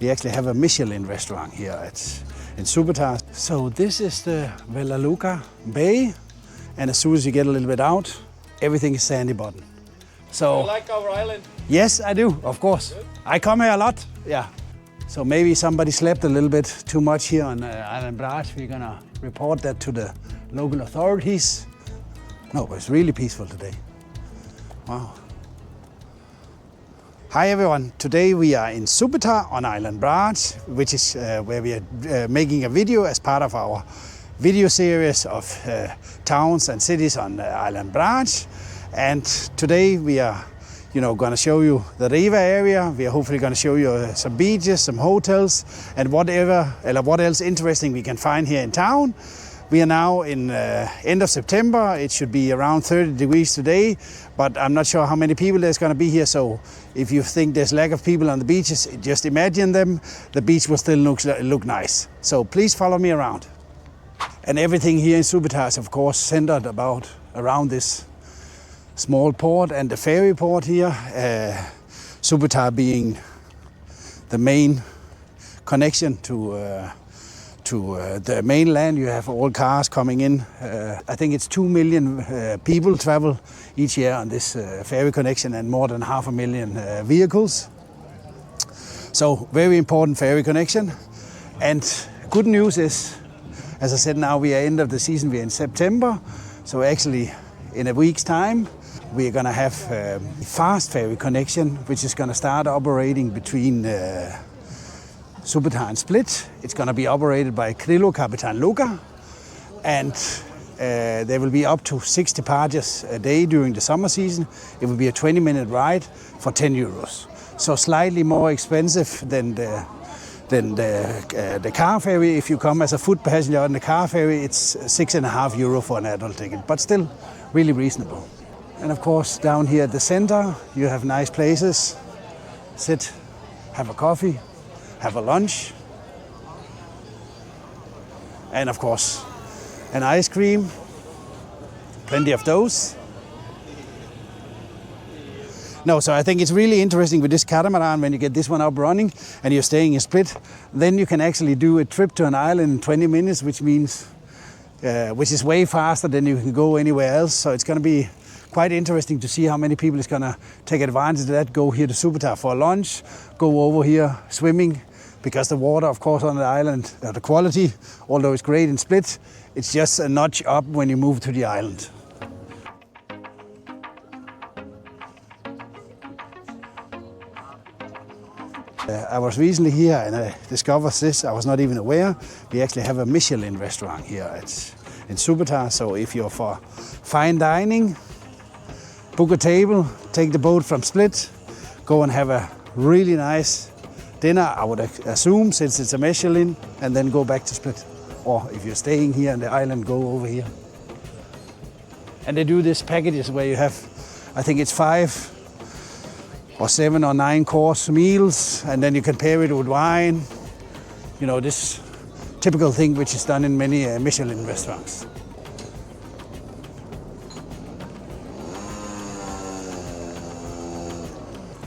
We actually have a Michelin restaurant here in Supetar. So this is the Vela Luka Bay, and as soon as you get a little bit out, everything is sandy bottom. So You like our island? yes, I do, of course. Good. I come here a lot, yeah. So maybe somebody slept a little bit too much here on Island Brač. We're gonna report that to the local authorities. No, but it's really peaceful today. Wow. Hi everyone, today we are in Supetar on Island Brač, which is where we are making a video as part of our video series of towns and cities on Island Brač. And today we are going to show you the river area. We are hopefully going to show you some beaches, some hotels, and what else interesting we can find here in town. We are now in end of September. It should be around 30 degrees today, but I'm not sure how many people there's going to be here. So if you think there's lack of people on the beaches, just imagine them. The beach will still look nice. So please follow me around. And everything here in Supetar is of course centered around this small port and the ferry port here. Supetar being the main connection to the mainland. You have all cars coming in. I think it's 2 million people travel each year on this ferry connection, and more than 500,000 vehicles. So very important ferry connection. And good news is, as I said, now we are end of the season. We are in September. So actually in a week's time, we are going to have a fast ferry connection, which is going to start operating between Supetar and Split. It's going to be operated by Kapetan Luka, and there will be up to 6 departures a day during the summer season. It will be a 20-minute ride for 10 euros. So slightly more expensive than the car ferry. If you come as a foot passenger on the car ferry, it's 6.5 euro for an adult ticket, but still really reasonable. And of course, down here at the center, you have nice places. Sit, have a coffee, have a lunch. And of course, an ice cream. Plenty of those. No, so I think it's really interesting with this catamaran. When you get this one up running and you're staying in Split, then you can actually do a trip to an island in 20 minutes, which is way faster than you can go anywhere else. So it's going to be quite interesting to see how many people is going to take advantage of that, go here to Supetar for lunch, go over here swimming, because the water, of course, on the island, the quality, although it's great in Split, it's just a notch up when you move to the island. I was recently here and I discovered this. I was not even aware. We actually have a Michelin restaurant here in Supetar. So if you're for fine dining, book a table, take the boat from Split, go and have a really nice dinner, I would assume, since it's a Michelin, and then go back to Split. Or if you're staying here on the island, go over here. And they do these packages where you have, I think it's 5 or 7 or 9 course meals, and then you can pair it with wine. You know, this typical thing which is done in many Michelin restaurants.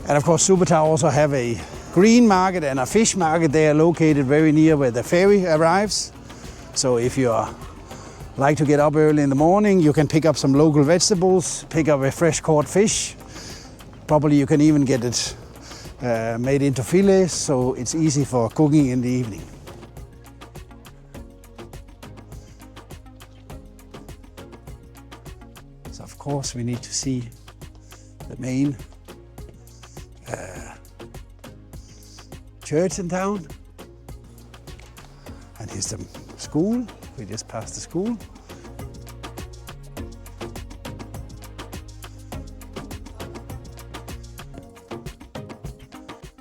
And of course, Supetar also have a green market and a fish market. They are located very near where the ferry arrives. So if you like to get up early in the morning, you can pick up some local vegetables, pick up a fresh caught fish. Probably you can even get it made into fillets, so it's easy for cooking in the evening. So of course we need to see the main church in town. And here's the school. We just passed the school.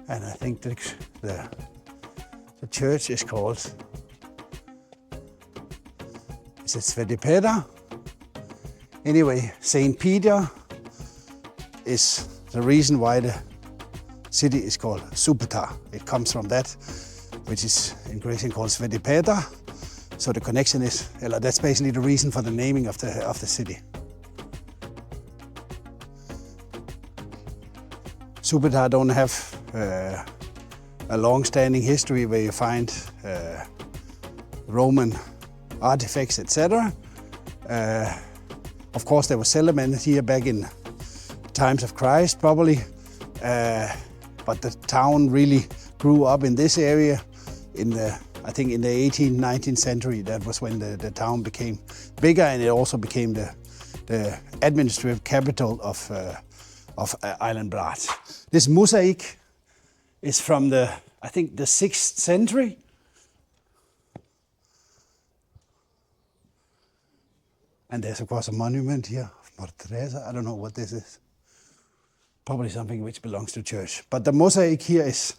And I think the church is called, is it Supetar? Anyway, St. Peter is the reason why the city is called Supetar. It comes from that, which is in Croatian called Supetar. So the connection is, that's basically the reason for the naming of the city. Supetar don't have a long-standing history where you find Roman artifacts, etc. Of course, there was settlement here back in times of Christ, probably, but the town really grew up in this area in the, I think, in the 18th, 19th century. That was when the town became bigger, and it also became the administrative capital of Island Brač. This mosaic is from the, I think, the 6th century. And there's of course a monument here of Mother Teresa. I don't know what this is. Probably something which belongs to church. But the mosaic here is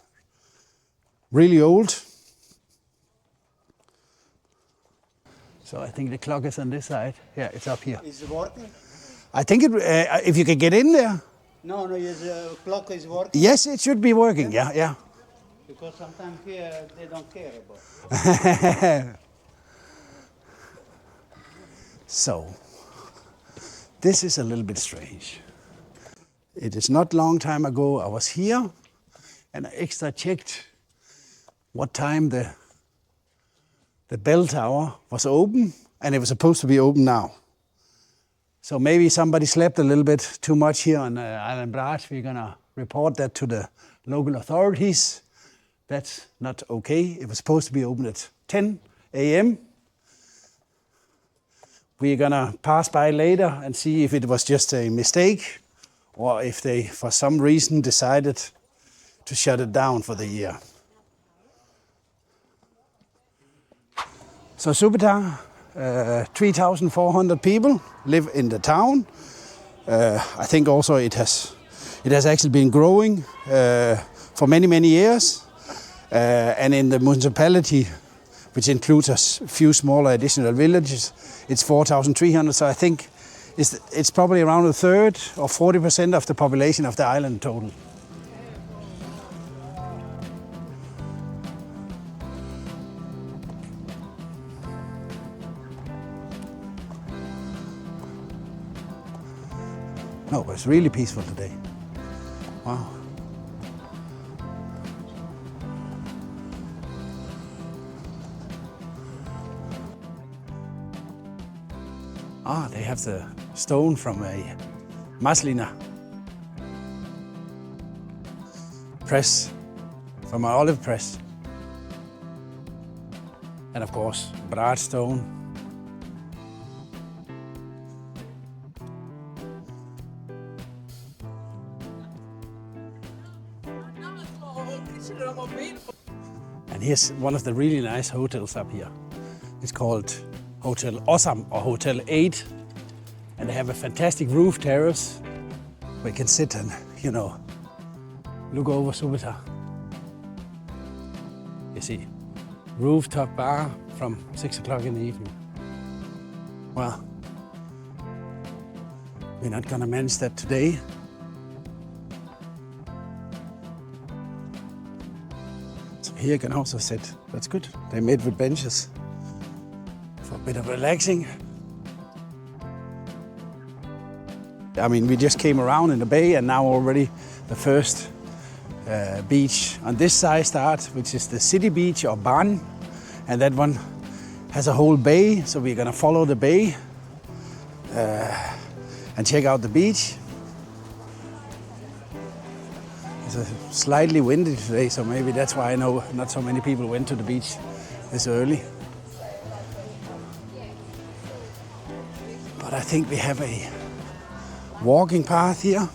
really old. So I think the clock is on this side. Yeah, it's up here. Is it working? I think it, if you can get in there. No, the clock is working. Yes, it should be working. Yeah. Because sometimes here they don't care about it. So, this is a little bit strange. It is not long time ago I was here and I extra checked what time the bell tower was open, and it was supposed to be open now. So maybe somebody slept a little bit too much here on Island Brač. We're gonna report that to the local authorities. That's not okay. It was supposed to be open at 10 a.m. We're gonna pass by later and see if it was just a mistake or if they, for some reason, decided to shut it down for the year. So Supetar, 3,400 people live in the town. I think also it has actually been growing for many years. And in the municipality, which includes a few smaller additional villages, it's 4,300. So I think it's probably around a third or 40% of the population of the island total. No, but it's really peaceful today. Wow. Ah, they have the stone from a Michelin press, from an olive press. And of course, Brač stone. And here's one of the really nice hotels up here. It's called Hotel Osam or Hotel 8. And they have a fantastic roof terrace where you can sit and, you know, look over Supetar. You see, rooftop bar from 6 o'clock in the evening. Well, we're not gonna manage that today. So here you can also sit. That's good. They're made with benches for a bit of relaxing. I mean, we just came around in the bay and now already the first beach on this side starts, which is the city beach or Banj. And that one has a whole bay, so we're gonna follow the bay and check out the beach. It's slightly windy today, so maybe that's why I know not so many people went to the beach this early. But I think we have a walking path here.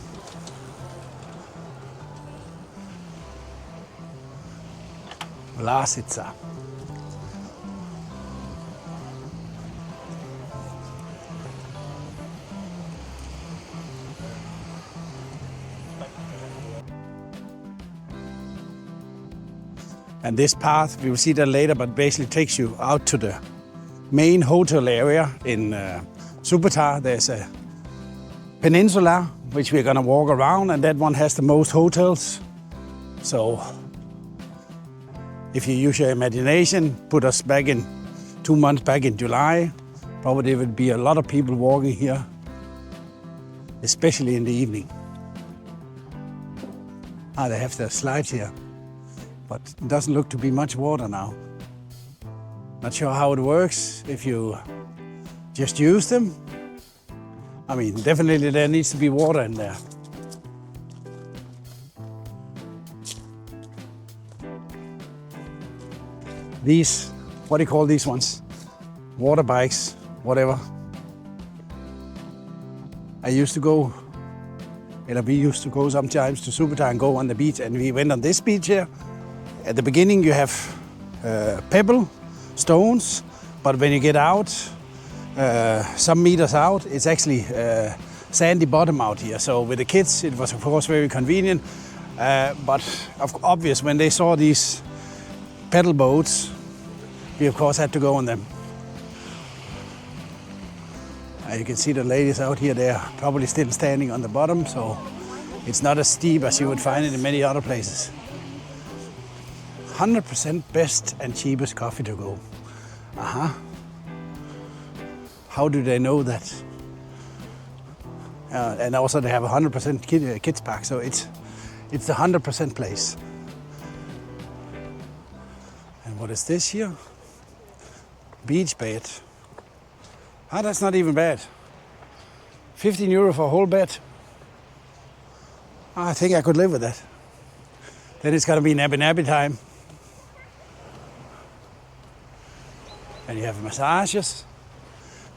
Lasica. And this path, we will see that later, but basically takes you out to the main hotel area in Supetar. There's a Peninsula, which we're gonna walk around, and that one has the most hotels. So if you use your imagination, put us back in 2 months back in July, probably there would be a lot of people walking here, especially in the evening. Ah, they have the slides here. but it doesn't look to be much water now. Not sure how it works if you just use them. I mean, definitely there needs to be water in there. These, what do you call these ones? Water bikes, whatever. We used to go sometimes to Supetar and go on the beach, and we went on this beach here. At the beginning you have pebble, stones, but when you get out, some meters out, it's actually sandy bottom out here. So with the kids it was of course very convenient, but obvious when they saw these pedal boats, we of course had to go on them. You can see the ladies out here, they are probably still standing on the bottom, so it's not as steep as you would find it in many other places. 100% best and cheapest coffee to go. How do they know that? And also they have 100% kids park, so it's the 100% place. And what is this here? Beach bed. That's not even bad. 15 euro for a whole bed. I think I could live with that. Then it's gonna be nappy time. And you have massages.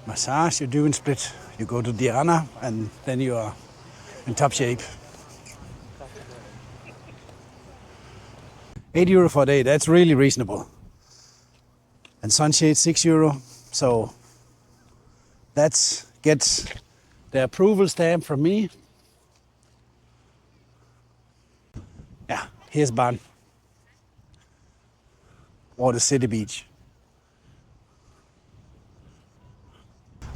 Massage, you're doing split. You go to Diana and then you are in top shape. 8 euro for a day, that's really reasonable. And sunshade 6 euro, so that gets the approval stamp from me. Yeah, here's Banj, or the city beach.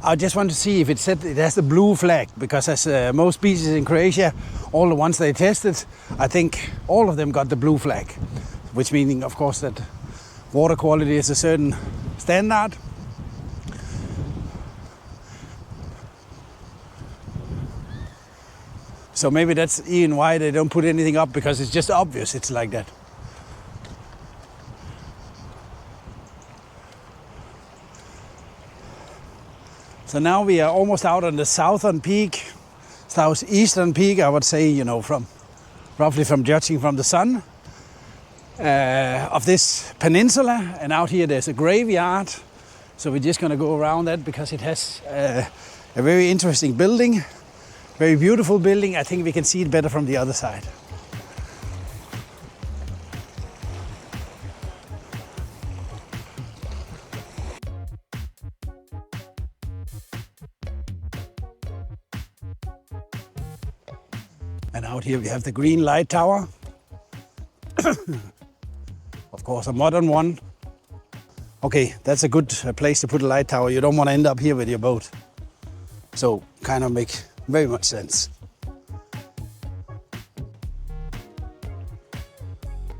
I just want to see if it said it has the blue flag, because as most beaches in Croatia, all the ones they tested, I think all of them got the blue flag, which meaning of course that water quality is a certain standard. So maybe that's even why they don't put anything up, because it's just obvious it's like that. So now we are almost out on the southern peak, southeastern peak, I would say, you know, from roughly from judging from the sun of this peninsula. And out here there's a graveyard. So we're just gonna go around that because it has a very interesting building. Very beautiful building. I think we can see it better from the other side. And out here we have the green light tower. Of course, a modern one. Okay, that's a good place to put a light tower. You don't want to end up here with your boat. So kind of make very much sense.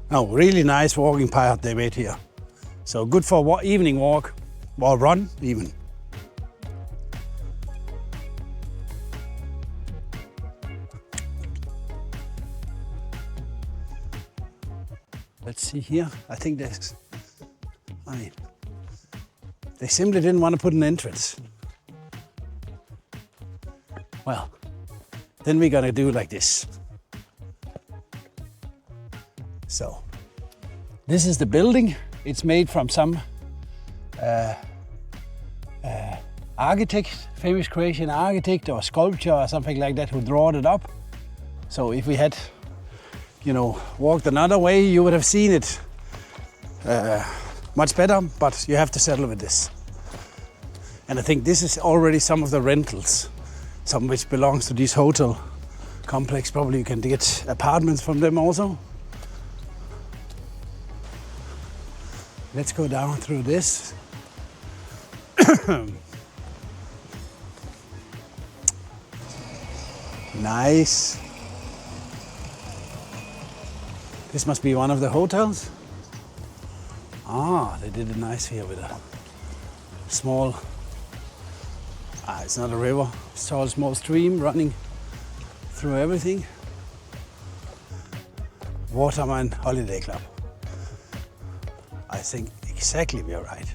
Oh, really nice walking path they made here. So good for evening walk or run even. Let's see here. I think there's, they simply didn't want to put an entrance. Well, then we're gonna do like this. So, this is the building. It's made from some architect, famous Croatian architect or sculptor or something like that, who drawed it up. So if we had, you know, walked another way, you would have seen it much better, but you have to settle with this. And I think this is already some of the rentals. Some which belongs to this hotel complex. Probably you can get apartments from them also. Let's go down through this. Nice. This must be one of the hotels. They did it nice here with a small, it's not a river, it's all a small stream running through everything. Waterman Holiday Club. I think exactly we are right.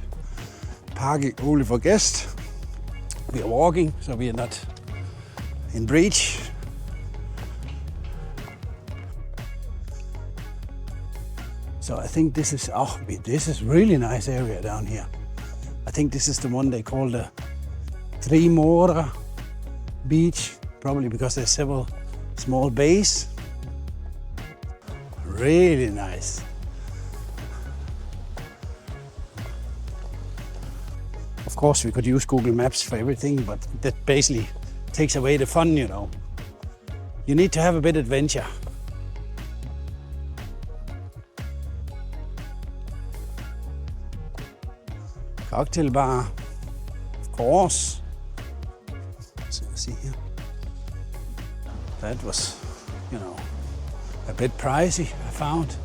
Parking only for guests. We are walking, so we are not in breach. So I think this is, this is really nice area down here. I think this is the one they call the Tri Mosta beach, probably because there's several small bays. Really nice. Of course, we could use Google Maps for everything, but that basically takes away the fun, you know. You need to have a bit of adventure. Cocktail bar, of course. So see here. That was, you know, a bit pricey, I found.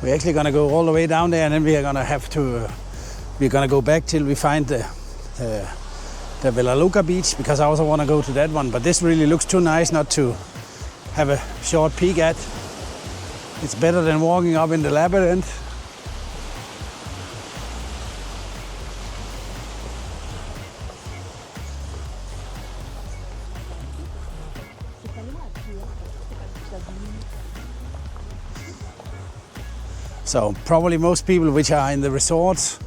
We're actually gonna go all the way down there, and then we are gonna have to, we're gonna go back till we find the Vela Luka beach, because I also wanna go to that one. But this really looks too nice not to have a short peek at. It's better than walking up in the labyrinth. So probably most people which are in the resorts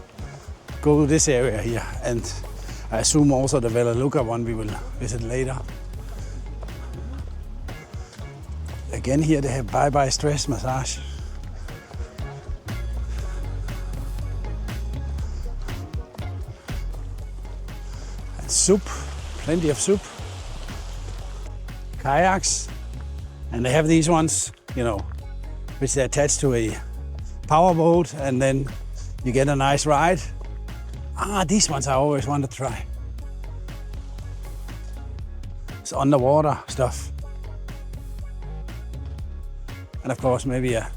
go to this area here, and I assume also the Vela Luka one we will visit later. Again here they have bye-bye stress massage. And soup, plenty of soup. Kayaks, and they have these ones, you know, which they attach to a power boat, and then you get a nice ride. These ones I always wanted to try. It's underwater stuff. And of course maybe a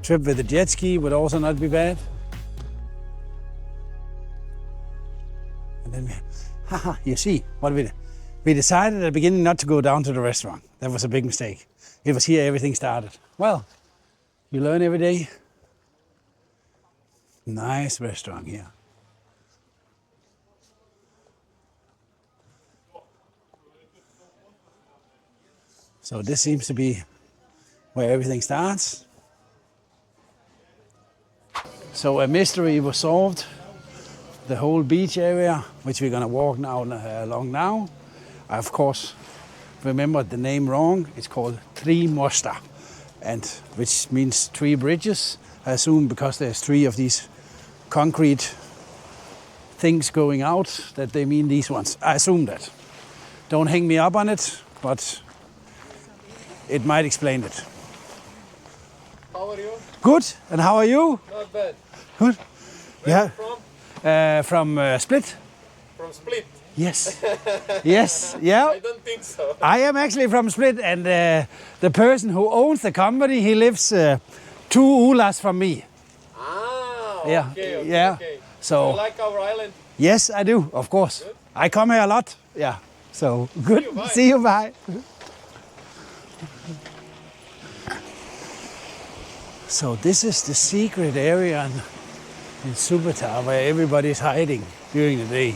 trip with a jet ski would also not be bad. And then you see what we decided at the beginning not to go down to the restaurant. That was a big mistake. It was here everything started. Well, you learn every day. Nice restaurant here. So this seems to be where everything starts. So a mystery was solved. The whole beach area, which we're gonna walk now along now. I of course remembered the name wrong. It's called Tri Mosta, and which means 3 bridges. I assume because there's 3 of these concrete things going out that they mean these ones. I assume that. Don't hang me up on it, but it might explain it. How are you? Good. And how are you? Not bad. Good. Where Yeah. you from? From Split. From Split? Yes. Yes. Yeah. I don't think so. I am actually from Split, and the person who owns the company, he lives 2 ulas from me. Yeah. Okay, Yeah. okay. So You like our island? yes, I do, of course. Good. I come here a lot. Yeah. So good. you, bye. See you. Bye. So this is the secret area in Supetar where everybody's hiding during the day.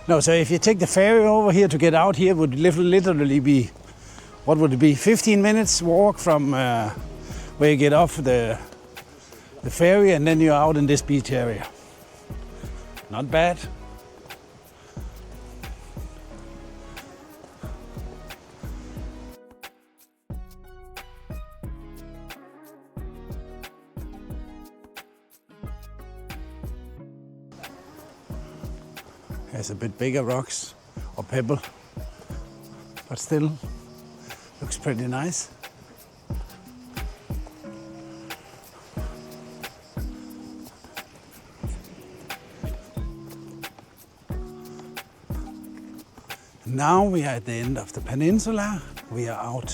No, so if you take the ferry over here to get out here, it would literally be, what would it be, 15 minutes walk from where you get off the ferry, and then you're out in this beach area. Not bad. There's a bit bigger rocks or pebble, but still looks pretty nice. Now we are at the end of the peninsula. We are out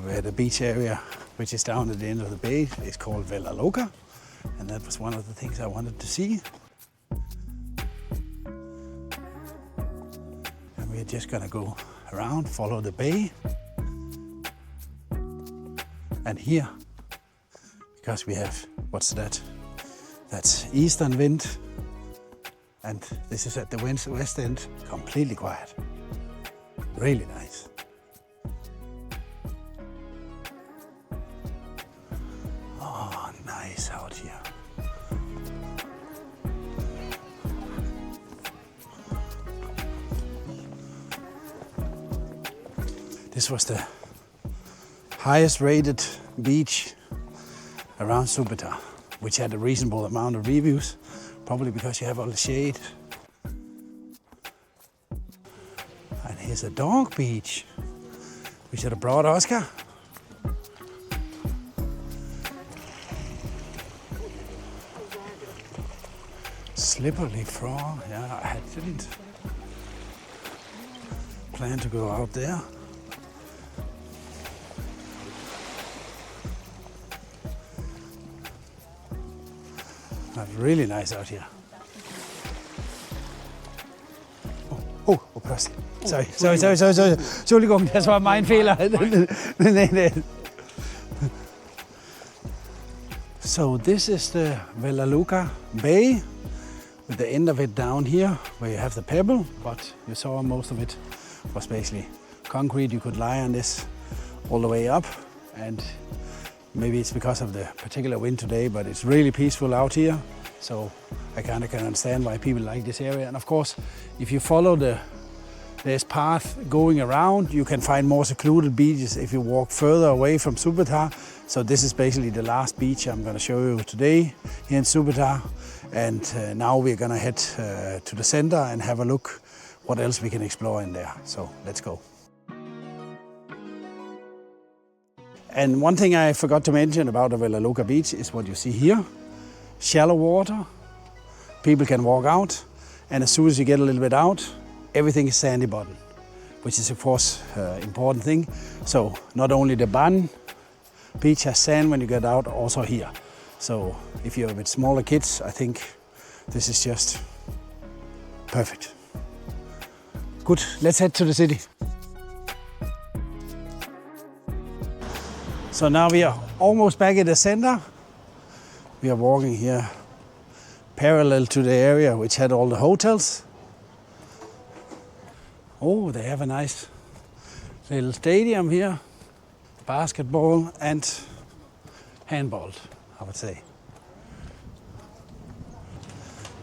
where the beach area, which is down at the end of the bay, is called Vela Luka, and that was one of the things I wanted to see. we're just gonna go around, follow the bay. And here, because we have, what's that? That's eastern wind. And this is at the west end, completely quiet. Really nice. Oh, nice out here. This was the highest rated beach around Supetar, which had a reasonable amount of reviews, probably because you have all the shade. And here's a dog beach. We should have brought Oscar. Slippery frog, yeah, I didn't plan to go out there. But really nice out here. Oh, plads. Sorry. Entschuldigung, das war mein Fehler. So this is the Vela Luka Bay, with the end of it down here, where you have the pebble, but you saw most of it was basically concrete. You could lie on this all the way up, and maybe it's because of the particular wind today, but it's really peaceful out here. So I kind of can understand why people like this area. And of course, if you follow this path going around, you can find more secluded beaches if you walk further away from Supetar. So this is basically the last beach I'm going to show you today here in Supetar. And now we're going to head to the center and have a look what else we can explore in there. So let's go. And one thing I forgot to mention about the Vela Luka beach is what you see here. Shallow water, people can walk out, and as soon as you get a little bit out, everything is sandy bottom, which is of course an important thing. So not only the Banj beach has sand when you get out, also here. So if you're with smaller kids, I think this is just perfect. Good, let's head to the city. So now we are almost back at the center. We are walking here parallel to the area which had all the hotels. Oh, they have a nice little stadium here. Basketball and handball, I would say.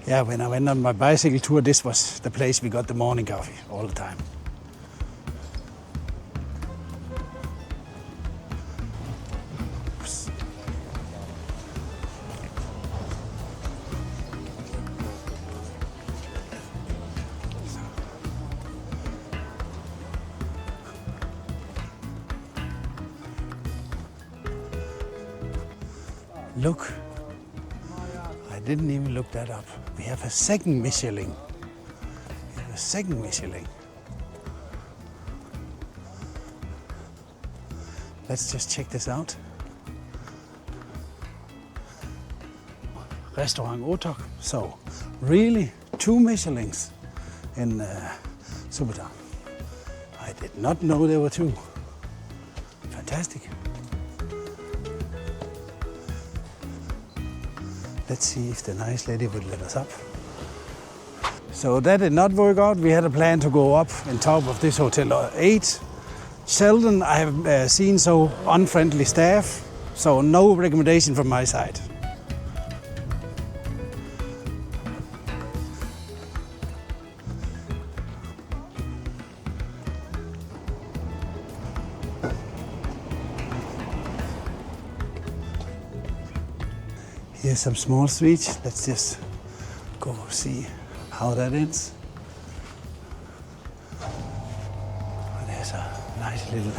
Yeah, when I went on my bicycle tour, this was the place we got the morning coffee all the time. Look, I didn't even look that up. We have a second Michelin. Let's just check this out. Restaurant Otok. So, really 2 Michelins in Supetar. I did not know there were 2. Fantastic. Let's see if the nice lady would let us up. So that did not work out. We had a plan to go up on top of this Hotel 8. Seldom I have seen so unfriendly staff, so no recommendation from my side. Here's some small suites. Let's just go see how that ends. There's a nice little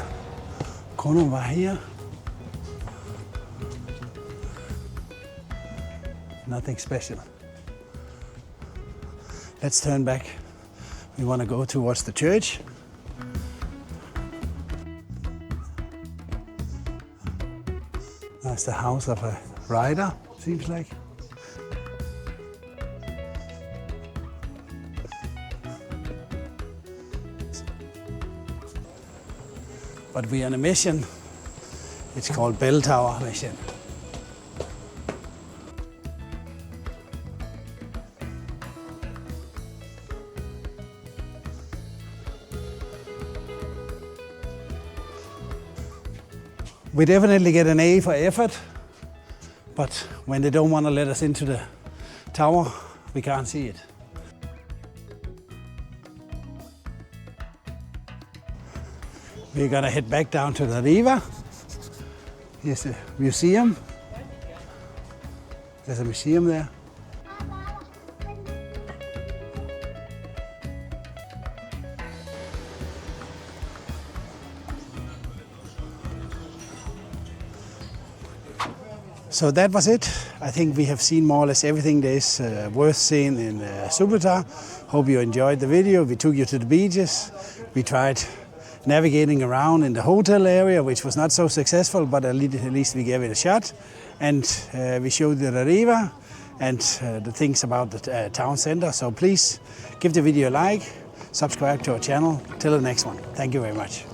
corner over here. Nothing special. Let's turn back. We want to go towards the church. That's the house of a rider. Seems like. but we're on a mission. It's called Bell Tower Mission. We definitely get an A for effort, but when they don't want to let us into the tower, we can't see it. We're gonna head back down to the river. Here's the museum. There's a museum there. So that was it. I think we have seen more or less everything there is worth seeing in Supetar. Hope you enjoyed the video. We took you to the beaches. We tried navigating around in the hotel area, which was not so successful, but at least we gave it a shot. And we showed you the river and the things about the town center. So please give the video a like, subscribe to our channel. Till the next one. Thank you very much.